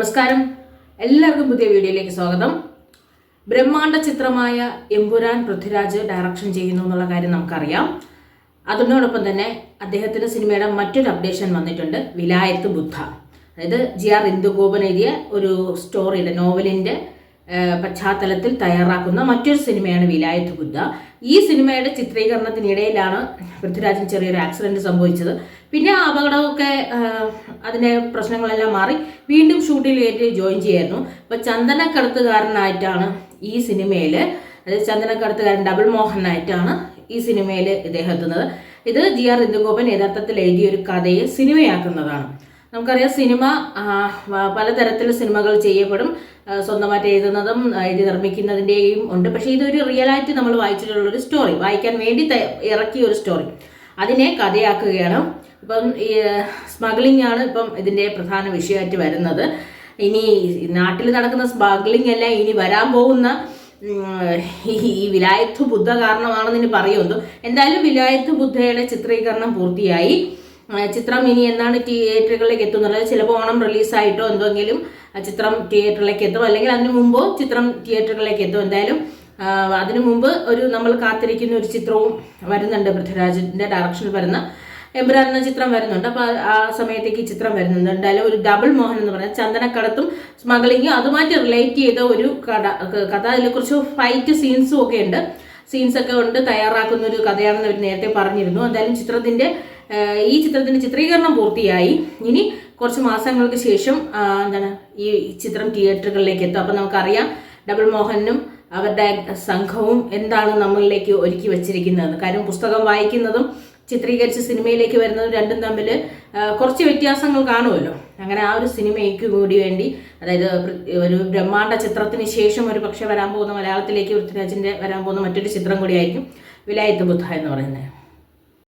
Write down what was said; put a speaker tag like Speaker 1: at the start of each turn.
Speaker 1: നമസ്കാരം, എല്ലാവർക്കും പുതിയ വീഡിയോയിലേക്ക് സ്വാഗതം. ബ്രഹ്മാണ്ഡ ചിത്രമായ എമ്പുരാൻ പൃഥ്വിരാജ് ഡയറക്ഷൻ ചെയ്യുന്നു എന്നുള്ള കാര്യം നമുക്കറിയാം. അതിനോടൊപ്പം തന്നെ അദ്ദേഹത്തിന്റെ സിനിമയുടെ മറ്റൊരു അപ്ഡേഷൻ വന്നിട്ടുണ്ട്. വിലായത്ത് ബുദ്ധ, അതായത് GR ഇന്ദുഗോപൻ എഴുതിയ ഒരു സ്റ്റോറിയുടെ നോവലിന്റെ പശ്ചാത്തലത്തിൽ തയ്യാറാക്കുന്ന മറ്റൊരു സിനിമയാണ് വിലായത്ത് ബുദ്ധ. ഈ സിനിമയുടെ ചിത്രീകരണത്തിനിടയിലാണ് പൃഥ്വിരാജിന് ചെറിയൊരു ആക്സിഡന്റ് സംഭവിച്ചത്. പിന്നെ ആ അപകടമൊക്കെ അതിന്റെ പ്രശ്നങ്ങളെല്ലാം മാറി വീണ്ടും ഷൂട്ടിലേക്ക് ജോയിൻ ചെയ്യായിരുന്നു. അപ്പൊ ചന്ദനക്കടത്തുകാരനായിട്ടാണ് ഈ സിനിമയിൽ, അതായത് ചന്ദനക്കടത്തുകാരൻ ഡബിൾ മോഹനായിട്ടാണ് ഈ സിനിമയിൽ ഇദ്ദേഹം എത്തുന്നത്. ഇത് GR ഇന്ദുഗോപൻ യഥാർത്ഥത്തിൽ എഴുതിയ ഒരു കഥയെ സിനിമയാക്കുന്നതാണ്. നമുക്കറിയാം, സിനിമ പലതരത്തിൽ സിനിമകൾ ചെയ്യപ്പെടും. സ്വന്തമായിട്ട് എഴുതുന്നതും എഴുതി നിർമ്മിക്കുന്നതിൻ്റെയും ഉണ്ട്. പക്ഷേ ഇതൊരു റിയലായിട്ട് നമ്മൾ വായിച്ചിട്ടുള്ളൊരു സ്റ്റോറി, വായിക്കാൻ വേണ്ടി ഇറക്കിയ ഒരു സ്റ്റോറി, അതിനെ കഥയാക്കുകയാണ്. ഇപ്പം ഈ സ്മഗ്ലിംഗ് ആണ് ഇപ്പം ഇതിൻ്റെ പ്രധാന വിഷയമായിട്ട് വരുന്നത്. ഇനി നാട്ടിൽ നടക്കുന്ന സ്മഗ്ലിംഗ് അല്ല, ഇനി വരാൻ പോകുന്ന ഈ വിലായത്ത് ബുദ്ധ കാരണമാണെന്ന് ഇനി പറയുന്നു. എന്തായാലും വിലായത്ത് ബുദ്ധയുടെ ചിത്രീകരണം പൂർത്തിയായി. ചിത്രം ഇനി എന്നാണ് തിയേറ്ററുകളിലേക്ക് എത്തുന്നത്, ചിലപ്പോൾ ഓണം റിലീസായിട്ടോ എന്തെങ്കിലും ചിത്രം തിയേറ്ററിലേക്ക് എത്തും, അല്ലെങ്കിൽ അതിനു മുമ്പോ ചിത്രം തിയേറ്ററുകളിലേക്ക് എത്തും. എന്തായാലും അതിനു മുമ്പ് നമ്മൾ കാത്തിരിക്കുന്ന ഒരു ചിത്രവും വരുന്നുണ്ട്. പൃഥ്വിരാജിന്റെ ഡയറക്ഷനിൽ വരുന്ന എമ്പുരാൻ എന്ന ചിത്രം വരുന്നുണ്ട്. അപ്പോൾ ആ സമയത്തേക്ക് ഈ ചിത്രം വരുന്നുണ്ട്. എന്തായാലും ഒരു ഡബിൾ മോഹൻ എന്ന് പറയുന്നത് ചന്ദനക്കടത്തും സ്മഗ്ലിങ്ങും അതുമായിട്ട് റിലേറ്റ് ചെയ്ത ഒരു കഥ. അതിൽ കുറച്ച് ഫൈറ്റ് സീൻസും ഒക്കെ ഉണ്ട്, തയ്യാറാക്കുന്ന ഒരു കഥയാണെന്ന് അവർ നേരത്തെ പറഞ്ഞിരുന്നു. എന്തായാലും ഈ ചിത്രത്തിന്റെ ചിത്രീകരണം പൂർത്തിയായി. ഇനി കുറച്ച് മാസങ്ങൾക്ക് ശേഷം ഈ ചിത്രം തിയേറ്ററുകളിലേക്ക് എത്തും. അപ്പം നമുക്കറിയാം, ഡബിൾ മോഹനും അവരുടെ സംഘവും എന്താണ് നമ്മളിലേക്ക് ഒരുക്കി വെച്ചിരിക്കുന്നത്. കാര്യം പുസ്തകം വായിക്കുന്നതും ചിത്രീകരിച്ച് സിനിമയിലേക്ക് വരുന്നതും രണ്ടും തമ്മിൽ കുറച്ച് വ്യത്യാസങ്ങൾ കാണുമല്ലോ. അങ്ങനെ ആ ഒരു സിനിമയ്ക്ക് കൂടി വേണ്ടി, അതായത് ഒരു ബ്രഹ്മാണ്ഡ ചിത്രത്തിന് ശേഷം ഒരു പക്ഷേ വരാൻ പോകുന്ന മലയാളത്തിലേക്ക് പൃഥ്വിരാജിന്റെ വരാൻ പോകുന്ന മറ്റൊരു ചിത്രം കൂടിയായിരിക്കും വിലായത്ത് ബുദ്ധ എന്ന് പറയുന്നത്.